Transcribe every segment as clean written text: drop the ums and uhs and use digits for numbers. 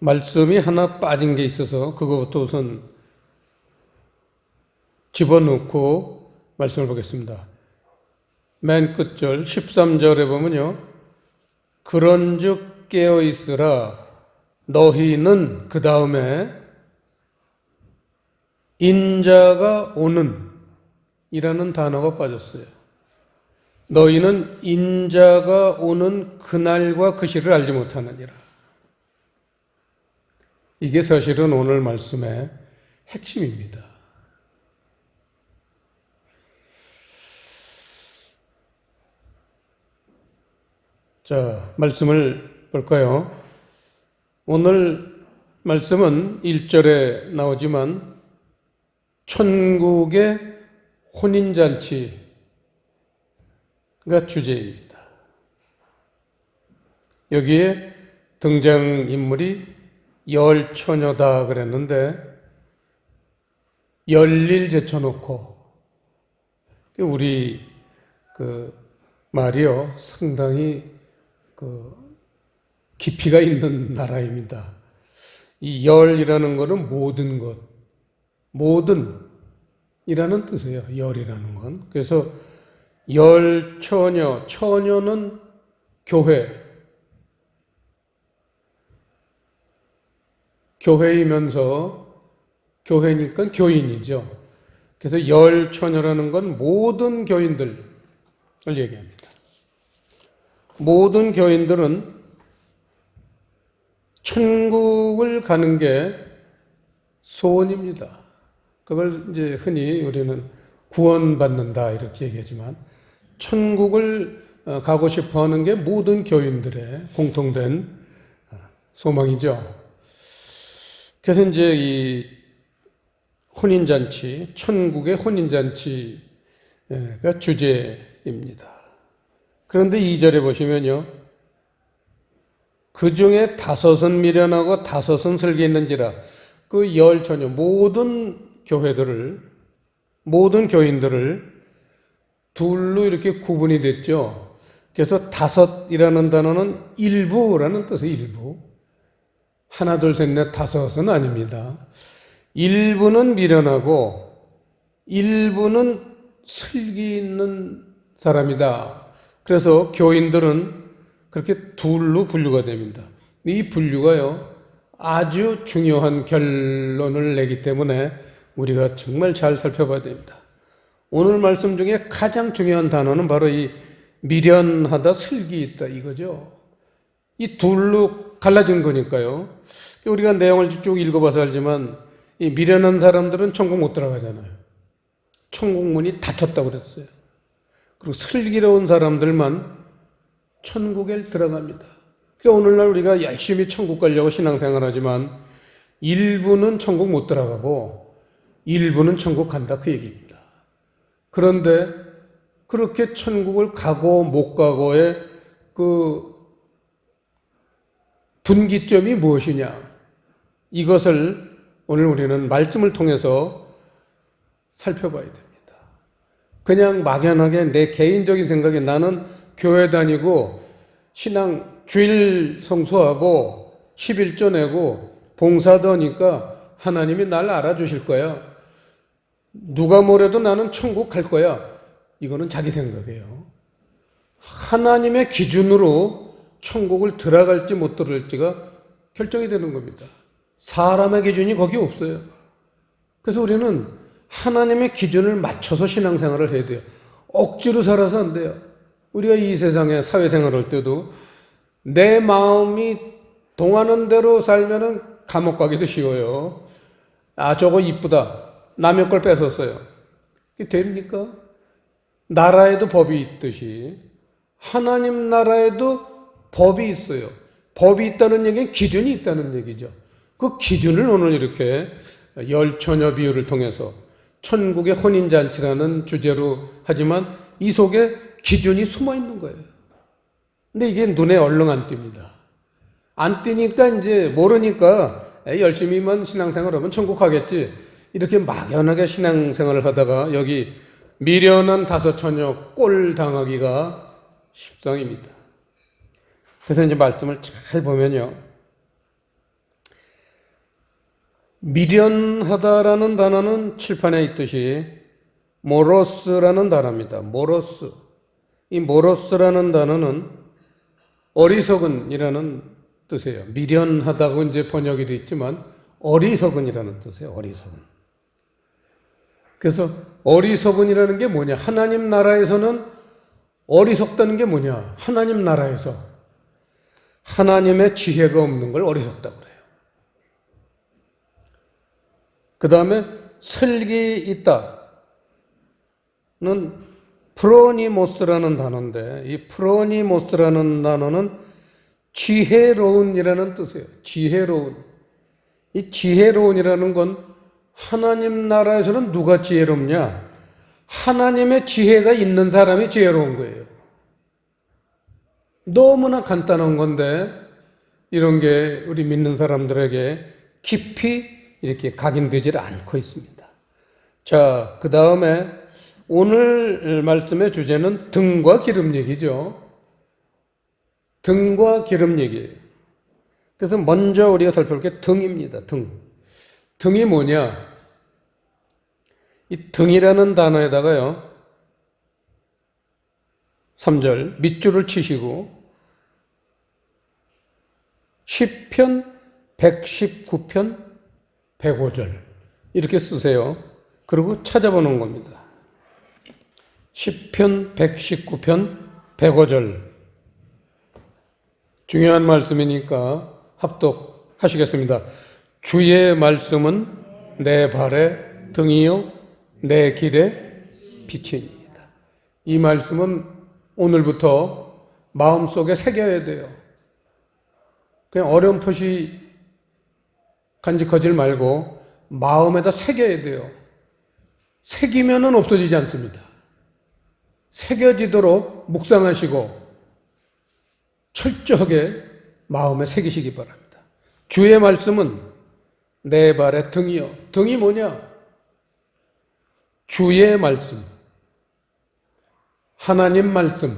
말씀이 하나 빠진 게 있어서 그거부터 우선 집어넣고 말씀을 보겠습니다. 맨 끝절 13절에 보면요. 그런즉 깨어있으라 너희는 그 다음에 인자가 오는 이라는 단어가 빠졌어요. 너희는 인자가 오는 그날과 그 시를 알지 못하느니라. 이게 사실은 오늘 말씀의 핵심입니다. 자, 말씀을 볼까요? 오늘 말씀은 1절에 나오지만 천국의 혼인잔치가 주제입니다. 여기에 등장인물이 열 처녀다 그랬는데 열일 제쳐놓고 우리 말이요 상당히 깊이가 있는 나라입니다. 이 열이라는 것은 모든 것, 모든이라는 뜻이에요. 열이라는 건. 그래서 열 처녀, 처녀는 교회이면서 교회니까 교인이죠. 그래서 열 처녀라는 건 모든 교인들을 얘기합니다. 모든 교인들은 천국을 가는 게 소원입니다. 그걸 이제 흔히 우리는 구원받는다 이렇게 얘기하지만 천국을 가고 싶어 하는 게 모든 교인들의 공통된 소망이죠. 그래서 이제 이 혼인잔치, 천국의 혼인잔치가 주제입니다. 그런데 2절에 보시면요. 그 중에 5은 미련하고 5은 설계했는지라 그 열 처녀 모든 교인들을 둘로 이렇게 구분이 됐죠. 그래서 5이라는 단어는 일부라는 뜻이에요. 일부. 하나, 둘, 셋, 넷, 5은 아닙니다. 일부는 미련하고 일부는 슬기 있는 사람이다. 그래서 교인들은 그렇게 둘로 분류가 됩니다. 이 분류가요, 아주 중요한 결론을 내기 때문에 우리가 정말 잘 살펴봐야 됩니다. 오늘 말씀 중에 가장 중요한 단어는 바로 이 미련하다, 슬기 있다 이거죠. 이 둘로 갈라진 거니까요. 우리가 내용을 쭉 읽어봐서 알지만 이 미련한 사람들은 천국 못 들어가잖아요. 천국 문이 닫혔다고 그랬어요. 그리고 슬기로운 사람들만 천국에 들어갑니다. 그러니까 오늘날 우리가 열심히 천국 가려고 신앙생활 하지만 일부는 천국 못 들어가고 일부는 천국 간다 그 얘기입니다. 그런데 그렇게 천국을 가고 못 가고의 그 분기점이 무엇이냐? 이것을 오늘 우리는 말씀을 통해서 살펴봐야 됩니다. 그냥 막연하게 내 개인적인 생각에 나는 교회 다니고 신앙 주일 성수하고 11조 내고 봉사도 하니까 하나님이 날 알아주실 거야. 누가 뭐래도 나는 천국 갈 거야. 이거는 자기 생각이에요. 하나님의 기준으로 천국을 들어갈지 못 들어갈지가 결정이 되는 겁니다. 사람의 기준이 거기 없어요. 그래서 우리는 하나님의 기준을 맞춰서 신앙생활을 해야 돼요. 억지로 살아서 안 돼요. 우리가 이 세상에 사회생활할 때도 내 마음이 동하는 대로 살면은 감옥 가기도 쉬워요. 아, 저거 이쁘다. 남의 걸 뺏었어요. 이게 됩니까? 나라에도 법이 있듯이 하나님 나라에도 법이 있어요. 법이 있다는 얘기는 기준이 있다는 얘기죠. 그 기준을 오늘 이렇게 열 처녀 비유를 통해서 천국의 혼인잔치라는 주제로 하지만 이 속에 기준이 숨어 있는 거예요. 근데 이게 눈에 얼렁 안 띕니다. 안 띄니까 이제 모르니까 열심히만 신앙생활 하면 천국 가겠지. 이렇게 막연하게 신앙생활을 하다가 여기 미련한 5 처녀 꼴 당하기가 십상입니다. 그래서 이제 말씀을 잘 보면요. 미련하다라는 단어는 칠판에 있듯이 모로스라는 단어입니다. 모로스. 이 모로스라는 단어는 어리석은이라는 뜻이에요. 미련하다고 이제 번역이 되어 있지만 어리석은이라는 뜻이에요. 어리석은. 그래서 어리석은이라는 게 뭐냐? 하나님 나라에서는 어리석다는 게 뭐냐? 하나님 나라에서 하나님의 지혜가 없는 걸 어리석다고 그래요. 그 다음에 설기 있다는 프로니모스라는 단어인데, 이 프로니모스라는 단어는 지혜로운이라는 뜻이에요. 지혜로운. 이 지혜로운이라는 건 하나님 나라에서는 누가 지혜롭냐? 하나님의 지혜가 있는 사람이 지혜로운 거예요. 너무나 간단한 건데 이런 게 우리 믿는 사람들에게 깊이 이렇게 각인되질 않고 있습니다. 자, 그 다음에 오늘 말씀의 주제는 등과 기름 얘기죠. 등과 기름 얘기예요. 그래서 먼저 우리가 살펴볼 게 등입니다. 등. 등이 뭐냐? 이 등이라는 단어에다가요, 3절 밑줄을 치시고 시편 119편 105절 이렇게 쓰세요. 그리고 찾아보는 겁니다. 시편 119편 105절 중요한 말씀이니까 합독하시겠습니다. 주의 말씀은 내 발의 등이요 내 길의 빛이니이다. 이 말씀은 오늘부터 마음속에 새겨야 돼요. 그냥 어렴풋이 간직하지 말고 마음에다 새겨야 돼요. 새기면은 없어지지 않습니다. 새겨지도록 묵상하시고 철저하게 마음에 새기시기 바랍니다. 주의 말씀은 내 발의 등이요. 등이 뭐냐? 주의 말씀, 하나님 말씀,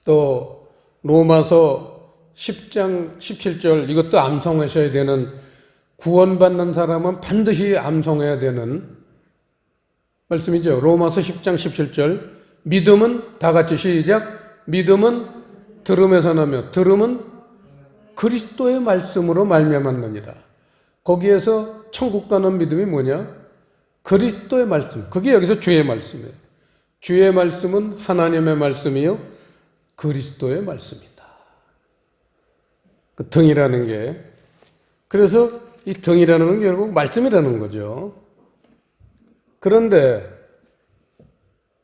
또 로마서 10장 17절 이것도 암송하셔야 되는, 구원받는 사람은 반드시 암송해야 되는 말씀이죠. 로마서 10장 17절 믿음은 다 같이 시작. 믿음은 들음에서 나며 들음은 그리스도의 말씀으로 말미암았느니라. 거기에서 천국 가는 믿음이 뭐냐? 그리스도의 말씀. 그게 여기서 주의 말씀이에요. 주의 말씀은 하나님의 말씀이요 그리스도의 말씀이다. 그 등이라는 게, 그래서 이 등이라는 건 결국 말씀이라는 거죠. 그런데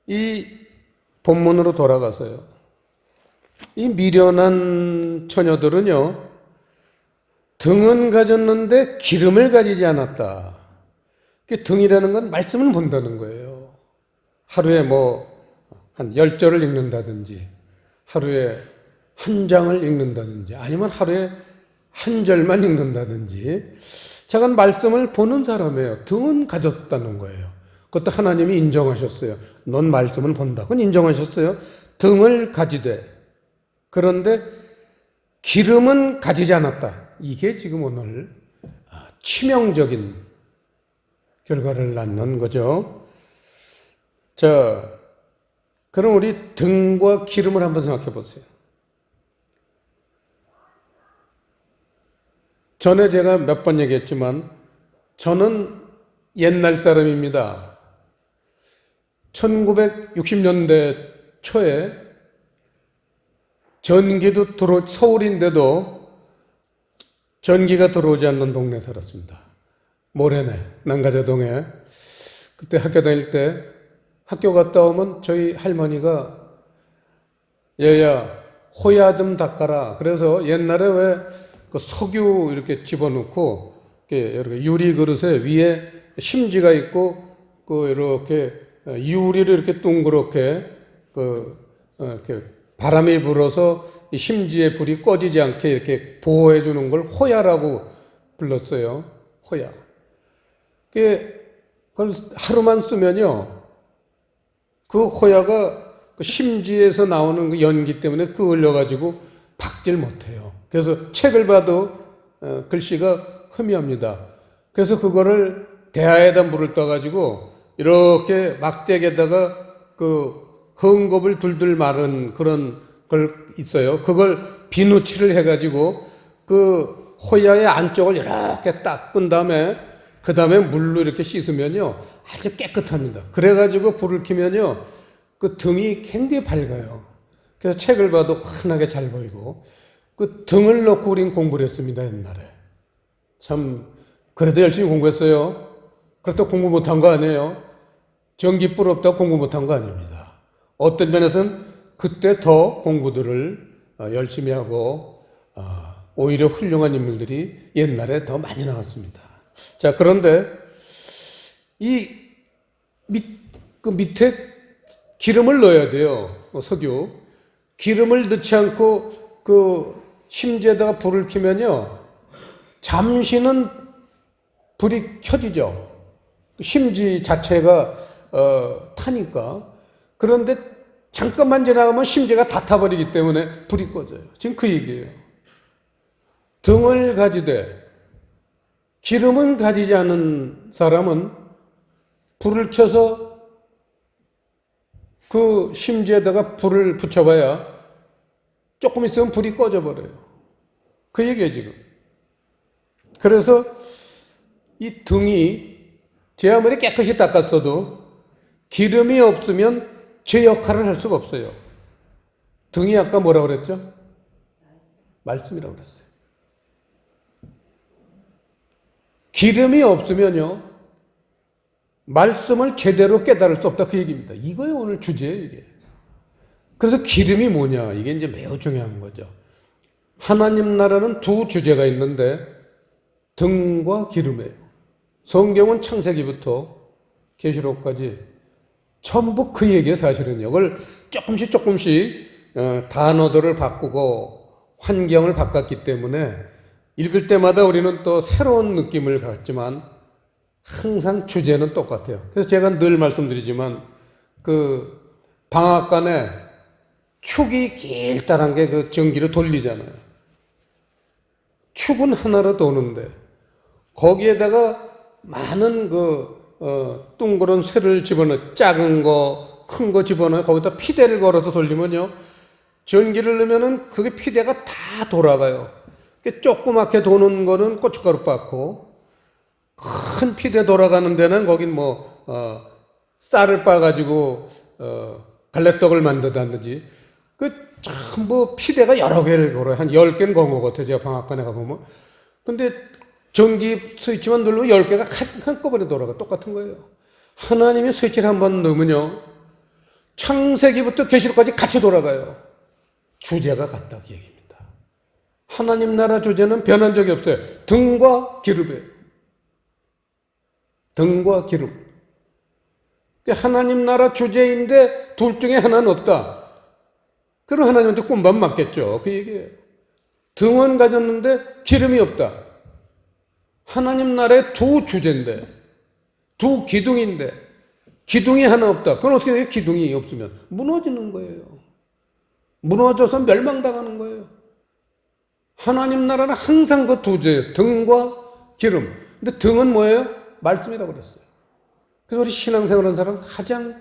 이 본문으로 돌아가서요, 이 미련한 처녀들은요 등은 가졌는데 기름을 가지지 않았다. 등이라는 건 말씀을 본다는 거예요. 하루에 한 10절을 읽는다든지, 하루에 한 장을 읽는다든지, 아니면 하루에 한 절만 읽는다든지, 작은 말씀을 보는 사람이에요. 등은 가졌다는 거예요. 그것도 하나님이 인정하셨어요. 넌 말씀을 본다. 그건 인정하셨어요. 등을 가지되, 그런데 기름은 가지지 않았다. 이게 지금 오늘 치명적인 결과를 낳는 거죠. 자, 그럼 우리 등과 기름을 한번 생각해 보세요. 전에 제가 몇 번 얘기했지만 저는 옛날 사람입니다. 1960년대 초에 전기도 서울인데도 전기가 들어오지 않는 동네에 살았습니다. 모래내, 난가자동에. 그때 학교 다닐 때 학교 갔다 오면 저희 할머니가 얘야 호야 좀 닦아라. 그래서 옛날에 왜 그 석유 이렇게 집어넣고 이렇게 유리 그릇에 위에 심지가 있고 이렇게 유리를 이렇게 동그랗게 이렇게 바람이 불어서 이 심지의 불이 꺼지지 않게 이렇게 보호해 주는 걸 호야라고 불렀어요. 호야. 그걸 하루만 쓰면요, 그 호야가 그 심지에서 나오는 그 연기 때문에 그을려가지고 박질 못해요. 그래서 책을 봐도 글씨가 흐미합니다. 그래서 그거를 대야에다 물을 떠가지고 이렇게 막대기에다가 그 헝겊을 둘둘 마른 그런 걸 있어요. 그걸 비누칠을 해가지고 그 호야의 안쪽을 이렇게 닦은 다음에 그 다음에 물로 이렇게 씻으면요 아주 깨끗합니다. 그래가지고 불을 켜면요 그 등이 굉장히 밝아요. 그래서 책을 봐도 환하게 잘 보이고 그 등을 놓고 우린 공부를 했습니다. 옛날에 참 그래도 열심히 공부했어요. 그렇다고 공부 못한 거 아니에요. 전기불 없다고 공부 못한 거 아닙니다. 어떤 면에서는 그때 더 공부들을 열심히 하고 오히려 훌륭한 인물들이 옛날에 더 많이 나왔습니다. 자, 그런데 그 밑에 기름을 넣어야 돼요. 석유. 기름을 넣지 않고 그 심지에다가 불을 켜면요. 잠시는 불이 켜지죠. 심지 자체가 타니까. 그런데 잠깐만 지나가면 심지가 다 타버리기 때문에 불이 꺼져요. 지금 그 얘기예요. 등을 가지되 기름은 가지지 않은 사람은 불을 켜서 그 심지에다가 불을 붙여봐야 조금 있으면 불이 꺼져버려요. 그 얘기예요, 지금. 그래서 이 등이 제 아무리 깨끗이 닦았어도 기름이 없으면 제 역할을 할 수가 없어요. 등이 아까 뭐라고 그랬죠? 말씀이라고 그랬어요. 기름이 없으면요, 말씀을 제대로 깨달을 수 없다. 그 얘기입니다. 이거예요, 오늘 주제예요, 이게. 그래서 기름이 뭐냐? 이게 이제 매우 중요한 거죠. 하나님 나라는 두 주제가 있는데, 등과 기름이에요. 성경은 창세기부터 계시록까지 전부 그 얘기예요, 사실은. 이걸 조금씩 단어들을 바꾸고 환경을 바꿨기 때문에 읽을 때마다 우리는 또 새로운 느낌을 갖지만 항상 주제는 똑같아요. 그래서 제가 늘 말씀드리지만 그 방앗간에 축이 길다란 게 그 전기를 돌리잖아요. 축은 하나로 도는데 거기에다가 많은 둥그런 쇠를 집어넣어, 작은 거, 큰 거 집어넣어 거기다 피대를 걸어서 돌리면요, 전기를 넣으면은 그게 피대가 다 돌아가요. 조그맣게 도는 거는 고춧가루 빻고, 큰 피대 돌아가는 데는 거긴 쌀을 빻아가지고, 갈래떡을 만든다든지, 전부 피대가 여러 개를 걸어요. 한 10개는 건 것 같아요. 제가 방앗간에 가보면. 근데 전기 스위치만 누르면 10개가 한꺼번에 돌아가. 똑같은 거예요. 하나님이 스위치를 한번 넣으면요, 창세기부터 계시록까지 같이 돌아가요. 주제가 같다, 그 얘기입니다. 하나님 나라 주제는 변한 적이 없어요. 등과 기름이에요. 등과 기름. 하나님 나라 주제인데 둘 중에 하나는 없다. 그럼 하나님한테 꿈만 맞겠죠. 그 얘기예요. 등은 가졌는데 기름이 없다. 하나님 나라의 두 주제인데, 두 기둥인데, 기둥이 하나 없다. 그건 어떻게 돼요? 기둥이 없으면 무너지는 거예요. 무너져서 멸망당하는 거예요. 하나님 나라는 항상 그 두 주제예요. 등과 기름. 근데 등은 뭐예요? 말씀이라고 그랬어요. 그래서 우리 신앙생활하는 사람 가장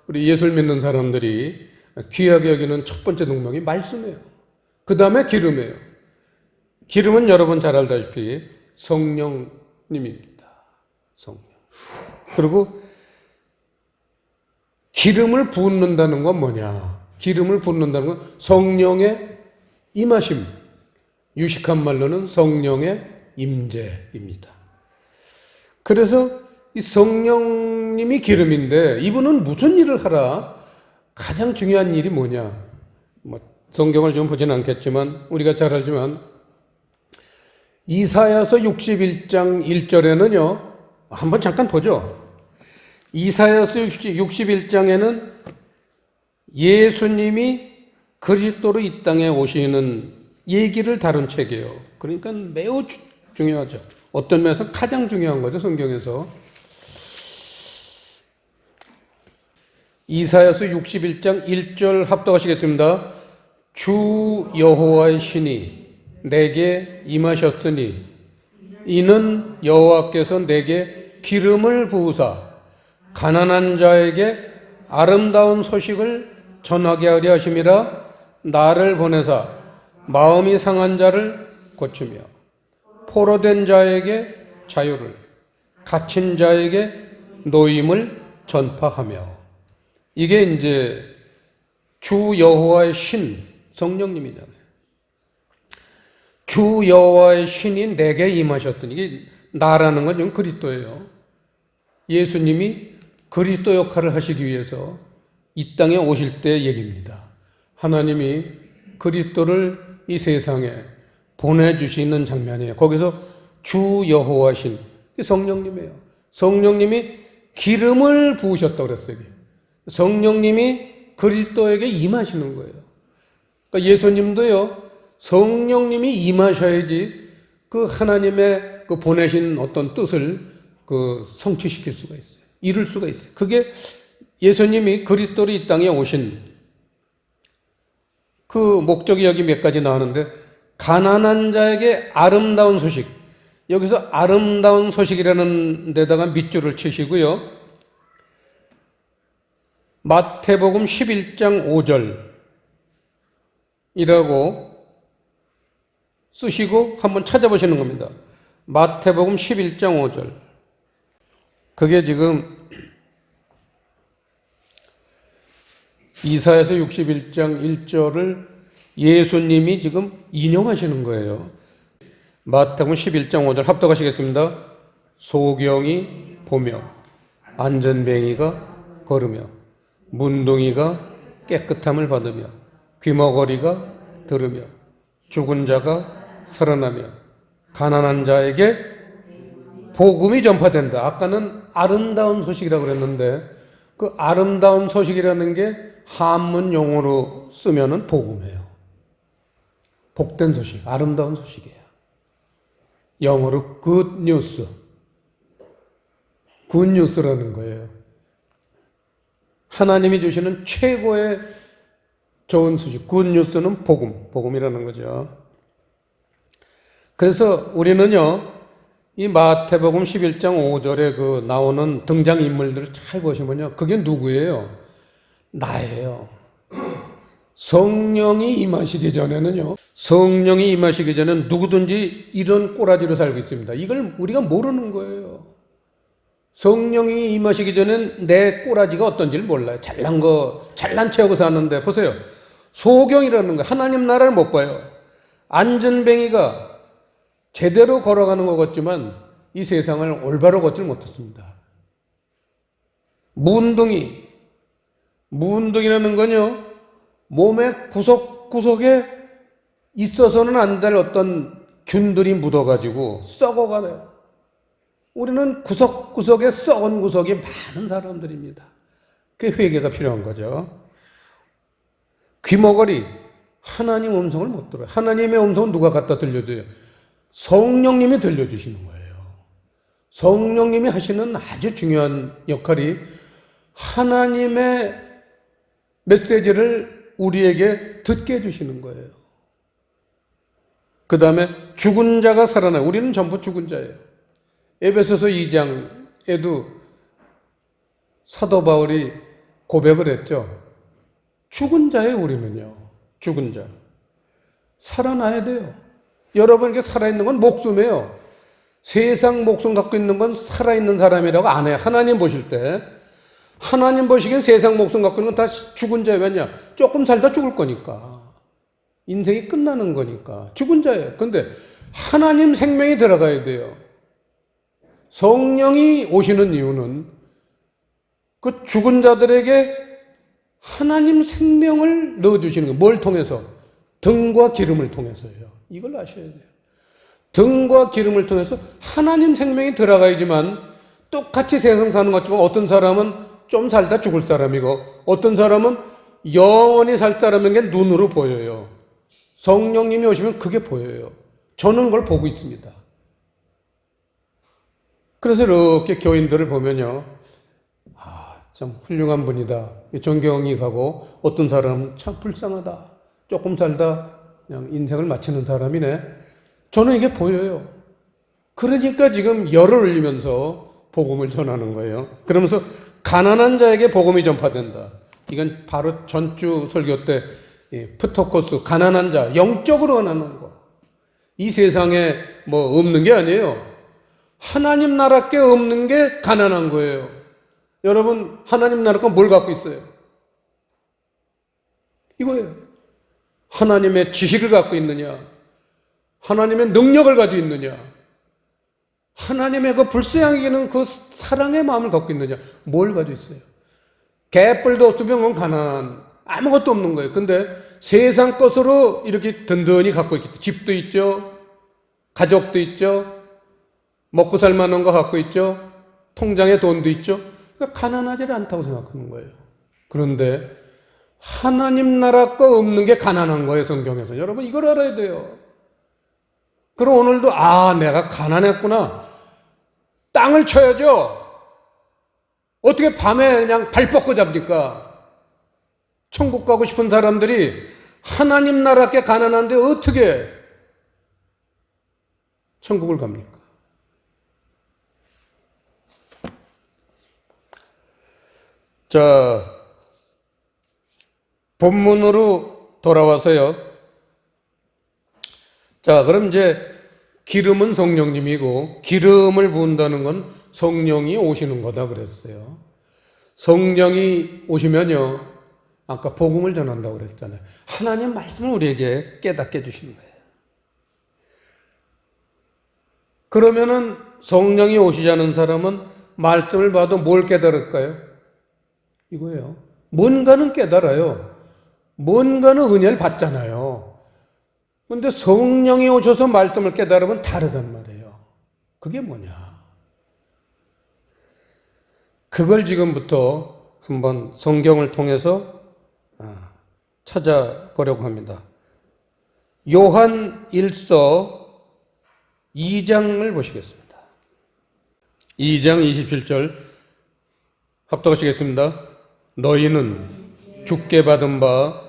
우리 예술 믿는 사람들이 귀하게 여기는 첫 번째 동명이 말씀이에요. 그 다음에 기름이에요. 기름은 여러분 잘 알다시피 성령님입니다. 성령. 그리고 기름을 붓는다는 건 뭐냐? 기름을 붓는다는 건 성령의 임하심. 유식한 말로는 성령의 임재입니다. 그래서 이 성령님이 기름인데 이분은 무슨 일을 하라? 가장 중요한 일이 뭐냐? 성경을 좀 보진 않겠지만 우리가 잘 알지만 이사야서 61장 1절에는요. 한번 잠깐 보죠. 이사야서 61장에는 예수님이 그리스도로 이 땅에 오시는 얘기를 다룬 책이에요. 그러니까 매우 중요하죠. 어떤 면에서 가장 중요한 거죠, 성경에서. 이사야서 61장 1절 합독하시겠습니다. 주 여호와의 신이 내게 임하셨으니 이는 여호와께서 내게 기름을 부으사 가난한 자에게 아름다운 소식을 전하게 하려 하심이라. 나를 보내사 마음이 상한 자를 고치며 포로된 자에게 자유를, 갇힌 자에게 노임을 전파하며. 이게 이제 주 여호와의 신, 성령님이잖아요. 주 여호와의 신이 내게 임하셨더니, 이게 나라는 건 좀 그리스도예요. 예수님이 그리스도 역할을 하시기 위해서 이 땅에 오실 때 얘기입니다. 하나님이 그리스도를 이 세상에 보내주시는 장면이에요. 거기서 주 여호와 신, 성령님이에요. 성령님이 기름을 부으셨다고 그랬어요. 성령님이 그리스도에게 임하시는 거예요. 그러니까 예수님도요, 성령님이 임하셔야지 그 하나님의 그 보내신 어떤 뜻을 그 성취시킬 수가 있어요. 이룰 수가 있어요. 그게 예수님이 그리스도로 이 땅에 오신 그 목적이 여기 몇 가지 나오는데, 가난한 자에게 아름다운 소식. 여기서 아름다운 소식이라는 데다가 밑줄을 치시고요. 마태복음 11장 5절이라고 쓰시고 한번 찾아보시는 겁니다. 마태복음 11장 5절. 그게 지금 이사야서 61장 1절을 예수님이 지금 인용하시는 거예요. 마태복음 11장 5절 합독하시겠습니다. 소경이 보며 안전뱅이가 걸으며 문둥이가 깨끗함을 받으며 귀머거리가 들으며 죽은 자가 살아나며 가난한 자에게 복음이 전파된다. 아까는 아름다운 소식이라고 그랬는데 그 아름다운 소식이라는 게 한문 용어로 쓰면은 복음이에요. 복된 소식, 아름다운 소식이에요. 영어로 good news, good news라는 거예요. 하나님이 주시는 최고의 좋은 소식, good news는 복음이라는 거죠. 그래서 우리는요, 이 마태복음 11장 5절에 그 나오는 등장인물들을 잘 보시면요, 그게 누구예요? 나예요. 성령이 임하시기 전에는요, 성령이 임하시기 전에는 누구든지 이런 꼬라지로 살고 있습니다. 이걸 우리가 모르는 거예요. 성령이 임하시기 전엔 내 꼬라지가 어떤지를 몰라요. 잘난 체하고 사는데, 보세요. 소경이라는 거, 하나님 나라를 못 봐요. 안전뱅이가 제대로 걸어가는 것 같지만 이 세상을 올바로 걷질 못했습니다. 문둥이라는 건요, 몸의 구석구석에 있어서는 안 될 어떤 균들이 묻어가지고 썩어가네요. 우리는 구석구석에 썩은 구석이 많은 사람들입니다. 그게 회개가 필요한 거죠. 귀머거리, 하나님 음성을 못 들어요. 하나님의 음성은 누가 갖다 들려줘요? 성령님이 들려주시는 거예요. 성령님이 하시는 아주 중요한 역할이 하나님의 메시지를 우리에게 듣게 해주시는 거예요. 그 다음에 죽은 자가 살아나요. 우리는 전부 죽은 자예요. 에베소서 2장에도 사도 바울이 고백을 했죠. 죽은 자예요, 우리는요. 죽은 자. 살아나야 돼요. 여러분에게 살아있는 건 목숨이에요. 세상 목숨 갖고 있는 건 살아있는 사람이라고 안 해요. 하나님 보실 때. 하나님 보시기엔 세상 목숨 갖고 있는 건 다 죽은 자예요. 왜냐? 조금 살다 죽을 거니까. 인생이 끝나는 거니까. 죽은 자예요. 그런데 하나님 생명이 들어가야 돼요. 성령이 오시는 이유는 그 죽은 자들에게 하나님 생명을 넣어주시는 거예요. 뭘 통해서? 등과 기름을 통해서요. 이걸 아셔야 돼요. 등과 기름을 통해서 하나님 생명이 들어가야지만 똑같이 세상 사는 것 같지만 어떤 사람은 좀 살다 죽을 사람이고 어떤 사람은 영원히 살 사람인 게 눈으로 보여요. 성령님이 오시면 그게 보여요. 저는 그걸 보고 있습니다. 그래서 이렇게 교인들을 보면요, 참 훌륭한 분이다. 존경이 가고 어떤 사람은 참 불쌍하다. 조금 살다 그냥 인생을 마치는 사람이네. 저는 이게 보여요. 그러니까 지금 열을 올리면서 복음을 전하는 거예요. 그러면서 가난한 자에게 복음이 전파된다. 이건 바로 전주 설교 때 프토코스, 가난한 자, 영적으로 가난한 거. 이 세상에 뭐 없는 게 아니에요. 하나님 나라께 없는 게 가난한 거예요. 여러분, 하나님 나라가 뭘 갖고 있어요? 이거예요. 하나님의 지식을 갖고 있느냐? 하나님의 능력을 가지고 있느냐? 하나님의 그 불쌍히 그 사랑의 마음을 갖고 있느냐? 뭘 가지고 있어요? 개뿔도 없으면 그건 가난, 아무것도 없는 거예요. 근데 세상 것으로 이렇게 든든히 갖고 있기 때문에 집도 있죠, 가족도 있죠, 먹고 살 만한 거 갖고 있죠, 통장에 돈도 있죠. 그러니까 가난하지 않다고 생각하는 거예요. 그런데 하나님 나라 거 없는 게 가난한 거예요, 성경에서. 여러분 이걸 알아야 돼요. 그럼 오늘도 내가 가난했구나. 땅을 쳐야죠. 어떻게 밤에 그냥 발 뻗고 잡니까? 천국 가고 싶은 사람들이 하나님 나라께 가난한데 어떻게 천국을 갑니까? 자, 본문으로 돌아와서요. 자, 그럼 이제 기름은 성령님이고 기름을 부은다는 건 성령이 오시는 거다 그랬어요. 성령이 오시면요, 아까 복음을 전한다고 그랬잖아요. 하나님 말씀을 우리에게 깨닫게 해주시는 거예요. 그러면은 성령이 오시지 않은 사람은 말씀을 봐도 뭘 깨달을까요? 이거예요. 뭔가는 깨달아요. 뭔가는 은혜를 받잖아요. 그런데 성령이 오셔서 말씀을 깨달으면 다르단 말이에요. 그게 뭐냐? 그걸 지금부터 한번 성경을 통해서 찾아보려고 합니다. 요한 1서 2장을 보시겠습니다. 2장 27절 합독하시겠습니다. 너희는 주께 받은 바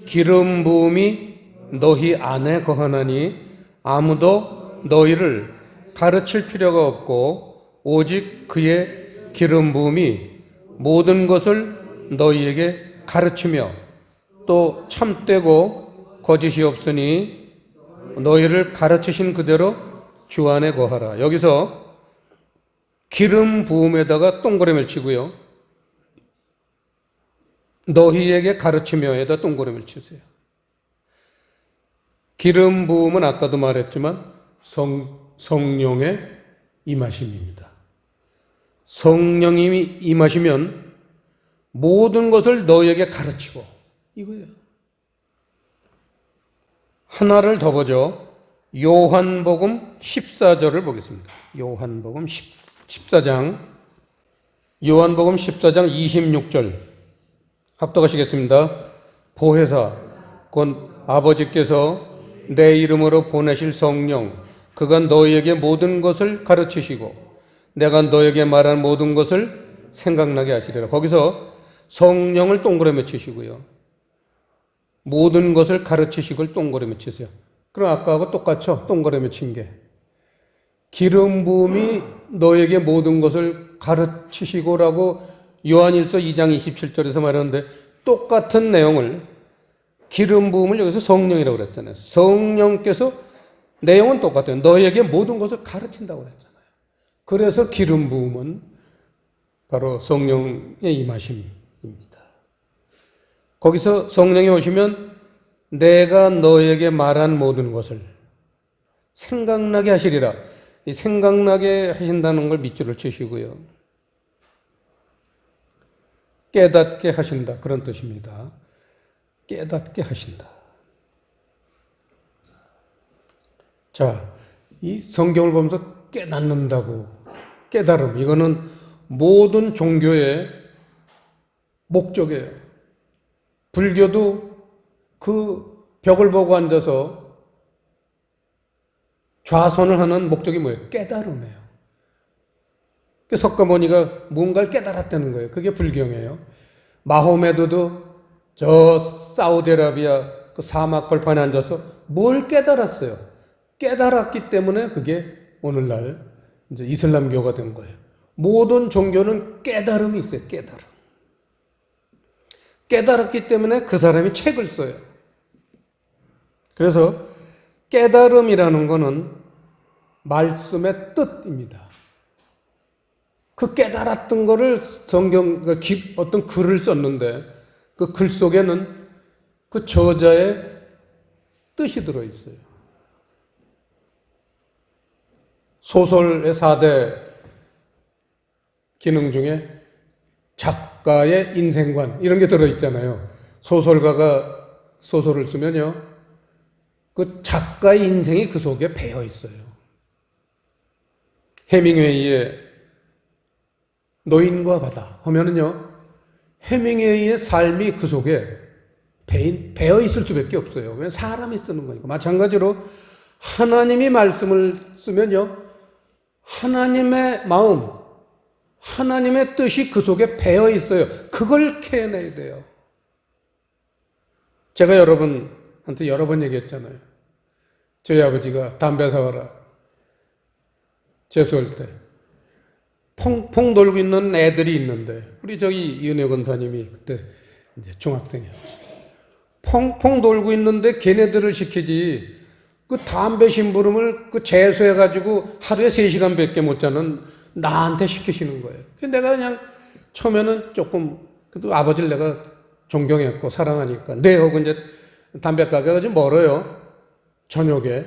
기름 부음이 너희 안에 거하나니 아무도 너희를 가르칠 필요가 없고 오직 그의 기름 부음이 모든 것을 너희에게 가르치며 또 참되고 거짓이 없으니 너희를 가르치신 그대로 주 안에 거하라. 여기서 기름 부음에다가 동그라미를 치고요, 너희에게 가르치며에다 동그라미를 치세요. 기름 부음은 아까도 말했지만 성령의 임하심입니다. 성령님이 임하시면 모든 것을 너희에게 가르치고, 이거예요. 하나를 더 보죠. 요한복음 14절을 보겠습니다. 요한복음 14장 26절 합독하시겠습니다. 보혜사 곧 아버지께서 내 이름으로 보내실 성령 그가 너희에게 모든 것을 가르치시고 내가 너희에게 말한 모든 것을 생각나게 하시리라. 거기서 성령을 동그라미 치시고요, 모든 것을 가르치시고 동그라미 치세요. 그럼 아까하고 똑같죠? 동그라미 친 게. 기름 부음이 너에게 모든 것을 가르치시고라고 요한일서 2장 27절에서 말하는데 똑같은 내용을, 기름 부음을 여기서 성령이라고 그랬잖아요. 성령께서 내용은 똑같아요. 너에게 모든 것을 가르친다고 그랬잖아요. 그래서 기름 부음은 바로 성령의 임하심입니다. 거기서 성령이 오시면 내가 너에게 말한 모든 것을 생각나게 하시리라. 이 생각나게 하신다는 걸 밑줄을 치시고요, 깨닫게 하신다, 그런 뜻입니다. 깨닫게 하신다. 자, 이 성경을 보면서 깨닫는다고, 깨달음, 이거는 모든 종교의 목적이에요. 불교도 그 벽을 보고 앉아서 좌선을 하는 목적이 뭐예요? 깨달음이에요. 석가모니가 뭔가를 깨달았다는 거예요. 그게 불경이에요. 마호메드도 저 사우디아라비아 그 사막 벌판에 앉아서 뭘 깨달았어요? 깨달았기 때문에 그게 오늘날 이제 이슬람교가 된 거예요. 모든 종교는 깨달음이 있어요. 깨달음. 깨달았기 때문에 그 사람이 책을 써요. 그래서 깨달음이라는 것은 말씀의 뜻입니다. 그 깨달았던 거를 성경, 어떤 글을 썼는데 그 글 속에는 그 저자의 뜻이 들어있어요. 소설의 4대 기능 중에 작가의 인생관 이런 게 들어있잖아요. 소설가가 소설을 쓰면요, 그 작가의 인생이 그 속에 배어 있어요. 해밍웨이의 노인과 바다 하면은요, 해밍웨이의 삶이 그 속에 배어 있을 수밖에 없어요. 왜? 사람이 쓰는 거니까. 마찬가지로 하나님이 말씀을 쓰면요, 하나님의 마음, 하나님의 뜻이 그 속에 배어 있어요. 그걸 캐내야 돼요. 제가 여러분한테 여러 번 얘기했잖아요. 저희 아버지가 담배 사와라 재수할 때 퐁퐁 돌고 있는 애들이 있는데, 우리 저기 이은혜 권사님이 그때 이제 중학생이었지. 퐁퐁 돌고 있는데 걔네들을 시키지, 그 담배 심부름을 그 재수해가지고 하루에 3시간밖에 못 자는 나한테 시키시는 거예요. 내가 그냥 처음에는 조금, 그래도 아버지를 내가 존경했고 사랑하니까, 네 하고 이제 담배 가게가 좀 멀어요. 저녁에.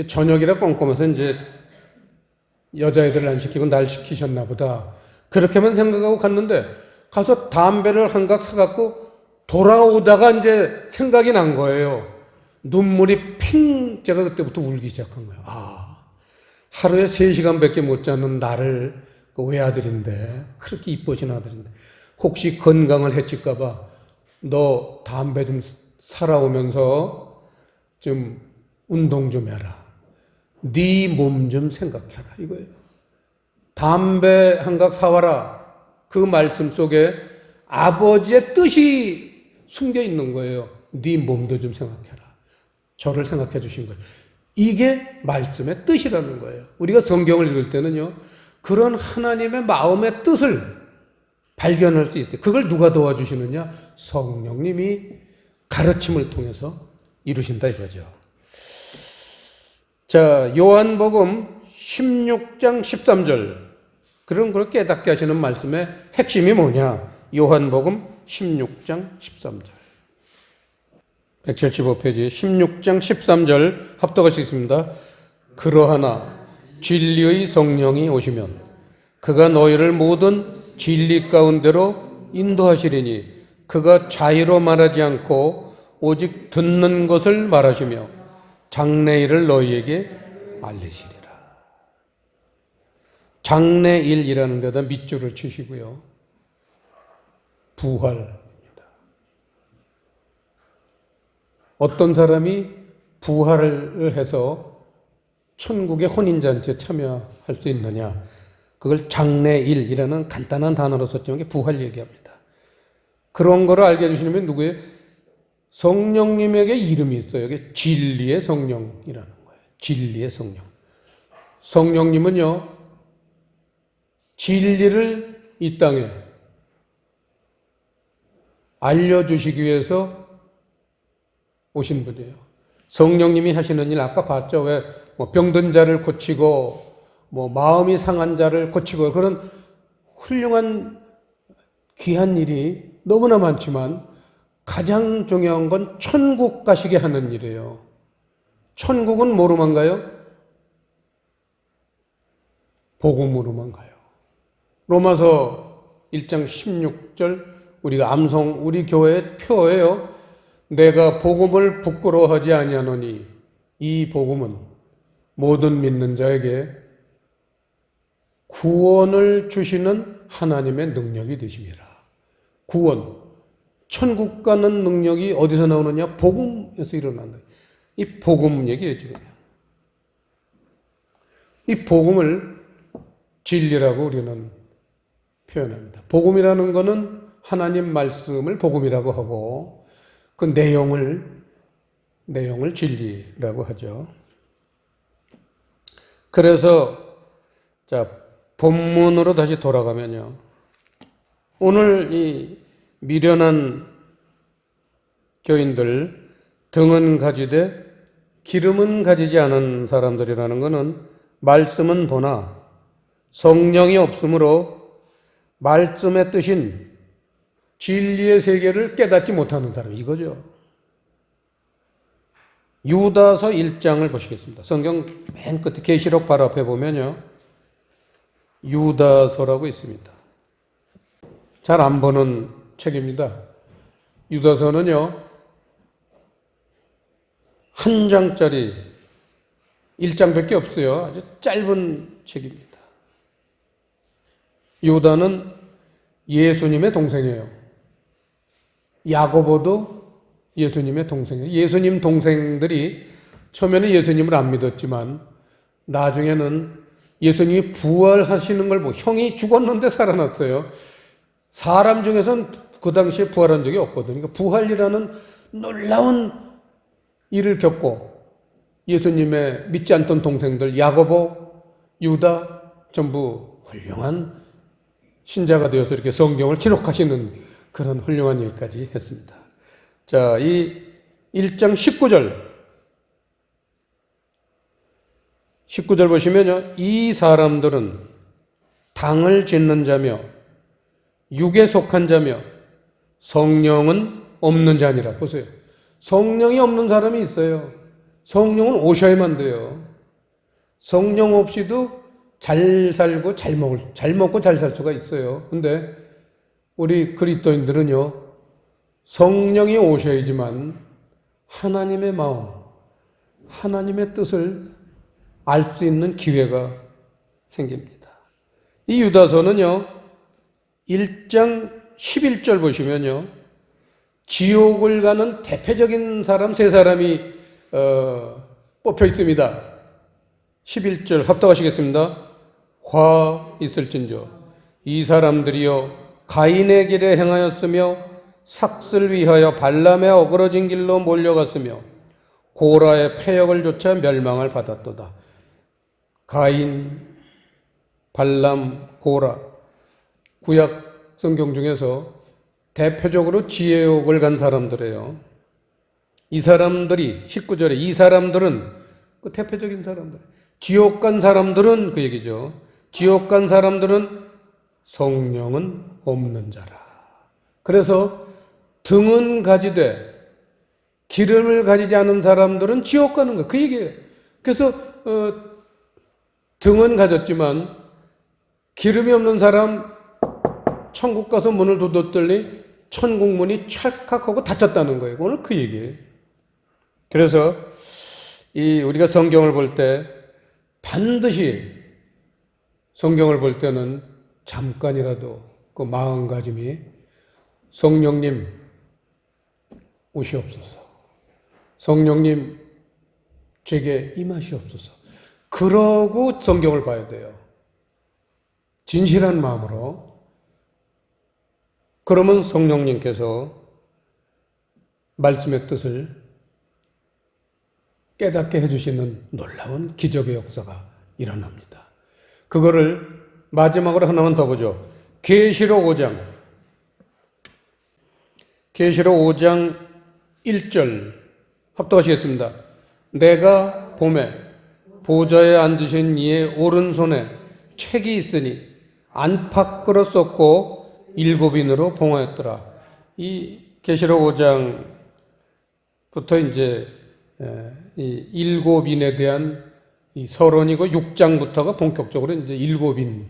저녁이라 꼼꼼해서 이제 여자애들을 안 시키고 날 시키셨나 보다. 그렇게만 생각하고 갔는데, 가서 담배를 한 각 사갖고 돌아오다가 이제 생각이 난 거예요. 눈물이 핑, 제가 그때부터 울기 시작한 거예요. 하루에 3시간밖에 못 자는 나를, 그 외아들인데, 그렇게 이뻐진 아들인데, 혹시 건강을 해칠까봐 너 담배 좀 살아오면서 좀 운동 좀 해라. 네 몸 좀 생각해라. 이거예요. 담배 한 각 사와라. 그 말씀 속에 아버지의 뜻이 숨겨 있는 거예요. 네 몸도 좀 생각해라. 저를 생각해 주신 거예요. 이게 말씀의 뜻이라는 거예요. 우리가 성경을 읽을 때는요, 그런 하나님의 마음의 뜻을 발견할 수 있어요. 그걸 누가 도와주시느냐? 성령님이 가르침을 통해서 이루신다 이거죠. 자, 요한복음 16장 13절. 그런 걸 깨닫게 하시는 말씀의 핵심이 뭐냐? 요한복음 16장 13절. 175페이지 16장 13절 합독하시겠습니다. 그러하나 진리의 성령이 오시면 그가 너희를 모든 진리 가운데로 인도하시리니 그가 자의로 말하지 않고 오직 듣는 것을 말하시며 장래일을 너희에게 알리시리라. 장래일이라는 데다 밑줄을 치시고요. 부활입니다. 어떤 사람이 부활을 해서 천국의 혼인잔치에 참여할 수 있느냐? 그걸 장래일이라는 간단한 단어로 썼지만 이게 부활 얘기합니다. 그런 거를 알게 해주시려면 누구예요? 성령님에게 이름이 있어요. 이게 진리의 성령이라는 거예요. 진리의 성령. 성령님은요, 진리를 이 땅에 알려주시기 위해서 오신 분이에요. 성령님이 하시는 일 아까 봤죠? 왜 병든 자를 고치고 마음이 상한 자를 고치고 그런 훌륭한 귀한 일이 너무나 많지만 가장 중요한 건 천국 가시게 하는 일이에요. 천국은 뭐로만 가요? 복음으로만 가요. 로마서 1장 16절 우리가 우리 교회의 표예요. 내가 복음을 부끄러워하지 아니하노니 이 복음은 모든 믿는 자에게 구원을 주시는 하나님의 능력이 되심이라. 구원, 천국 가는 능력이 어디서 나오느냐? 복음에서 일어난다. 이 복음 얘기예요, 지금. 이 복음을 진리라고 우리는 표현합니다. 복음이라는 것은 하나님 말씀을 복음이라고 하고 그 내용을 진리라고 하죠. 그래서 자, 본문으로 다시 돌아가면요. 오늘 이 미련한 교인들, 등은 가지되 기름은 가지지 않은 사람들이라는 것은 말씀은 보나 성령이 없으므로 말씀의 뜻인 진리의 세계를 깨닫지 못하는 사람, 이거죠. 유다서 1장을 보시겠습니다. 성경 맨 끝에 계시록 바로 앞에 보면요. 유다서라고 있습니다. 잘 안 보는 책입니다. 유다서는요. 한 장짜리 1장밖에 없어요. 아주 짧은 책입니다. 유다는 예수님의 동생이에요. 야고보도 예수님의 동생이에요. 예수님 동생들이 처음에는 예수님을 안 믿었지만 나중에는 예수님이 부활하시는 걸 보고, 형이 죽었는데 살아났어요. 사람 중에서는 그 당시에 부활한 적이 없거든요. 그러니까 부활이라는 놀라운 일을 겪고 예수님의 믿지 않던 동생들 야고보, 유다 전부 훌륭한 신자가 되어서 이렇게 성경을 기록하시는 그런 훌륭한 일까지 했습니다. 자, 이 1장 19절 보시면요. 이 사람들은 당을 짓는 자며 육에 속한 자며 성령은 없는 자니라. 보세요. 성령이 없는 사람이 있어요. 성령은 오셔야만 돼요. 성령 없이도 잘 살고 잘 먹고 잘 살 수가 있어요. 근데 우리 그리스도인들은요. 성령이 오셔야지만 하나님의 마음, 하나님의 뜻을 알 수 있는 기회가 생깁니다. 이 유다서는요. 1장 11절 보시면요. 지옥을 가는 대표적인 사람 세 사람이 뽑혀 있습니다. 11절 합독하시겠습니다. 화 있을진저 이 사람들이여 가인의 길에 행하였으며 삭슬 위하여 발람의 어그러진 길로 몰려갔으며 고라의 패역을 조차 멸망을 받았도다. 가인, 발람, 고라, 구약 성경 중에서 대표적으로 지옥을 간 사람들이에요. 이 사람들이 19절에 이 사람들은 그 대표적인 사람들, 지옥 간 사람들은 그 얘기죠. 지옥 간 사람들은 성령은 없는 자라. 그래서 등은 가지되 기름을 가지지 않은 사람들은 지옥 가는 거예요. 그 얘기예요. 그래서 등은 가졌지만 기름이 없는 사람 천국 가서 문을 닫았더니 천국 문이 찰칵하고 닫혔다는 거예요. 오늘 그 얘기예요. 그래서 우리가 성경을 볼 때 반드시 성경을 볼 때는 잠깐이라도 그 마음가짐이 성령님 오시옵소서. 성령님 제게 임하시옵소서. 그러고 성경을 봐야 돼요. 진실한 마음으로. 그러면 성령님께서 말씀의 뜻을 깨닫게 해주시는 놀라운 기적의 역사가 일어납니다. 그거를 마지막으로 하나만 더 보죠. 계시록 5장. 계시록 5장 1절 합독하시겠습니다. 내가 봄에 보좌에 앉으신 이의 오른손에 책이 있으니 안팎으로 썼고 7인으로 봉하였더라. 이 계시록 5장부터 이제 이 7인에 대한 이 서론이고 6장부터가 본격적으로 이제 7인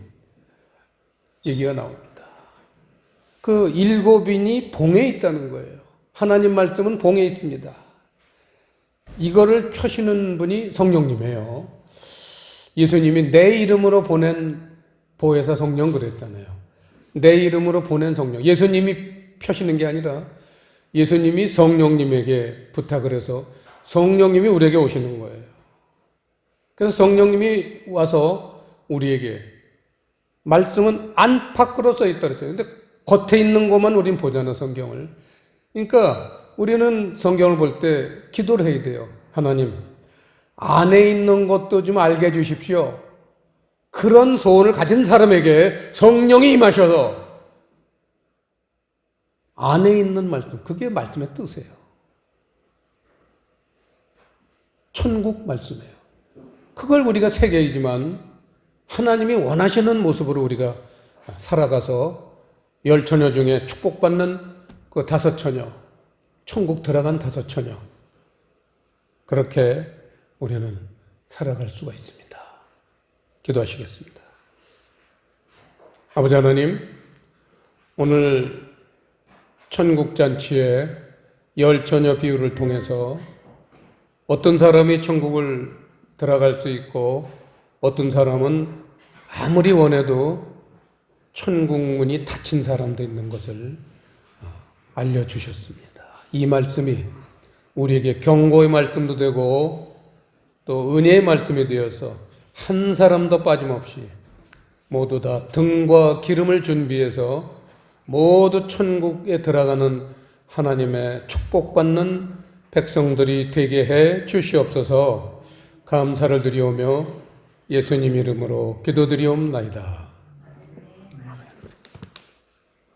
얘기가 나옵니다. 그 7인이 봉에 있다는 거예요. 하나님 말씀은 봉에 있습니다. 이거를 펴시는 분이 성령님이에요. 예수님이 내 이름으로 보낸 보혜사 성령 그랬잖아요. 내 이름으로 보낸 성령. 예수님이 펴시는 게 아니라 예수님이 성령님에게 부탁을 해서 성령님이 우리에게 오시는 거예요. 그래서 성령님이 와서 우리에게 말씀은 안팎으로 써 있다 그랬잖아요. 근데 겉에 있는 것만 우린 보잖아, 성경을. 그러니까 우리는 성경을 볼 때 기도를 해야 돼요. 하나님, 안에 있는 것도 좀 알게 해주십시오. 그런 소원을 가진 사람에게 성령이 임하셔서 안에 있는 말씀, 그게 말씀의 뜻이에요. 천국 말씀이에요. 그걸 우리가 새겨이지만 하나님이 원하시는 모습으로 우리가 살아가서 10처녀 중에 축복받는 그 5처녀, 천국 들어간 5처녀, 그렇게 우리는 살아갈 수가 있습니다. 기도하시겠습니다. 아버지 하나님, 오늘 천국잔치의 10처녀 비유를 통해서 어떤 사람이 천국을 들어갈 수 있고 어떤 사람은 아무리 원해도 천국 문이 닫힌 사람도 있는 것을 알려주셨습니다. 이 말씀이 우리에게 경고의 말씀도 되고 또 은혜의 말씀이 되어서 한 사람도 빠짐없이 모두 다 등과 기름을 준비해서 모두 천국에 들어가는 하나님의 축복받는 백성들이 되게 해 주시옵소서. 감사를 드리오며 예수님 이름으로 기도드리옵나이다.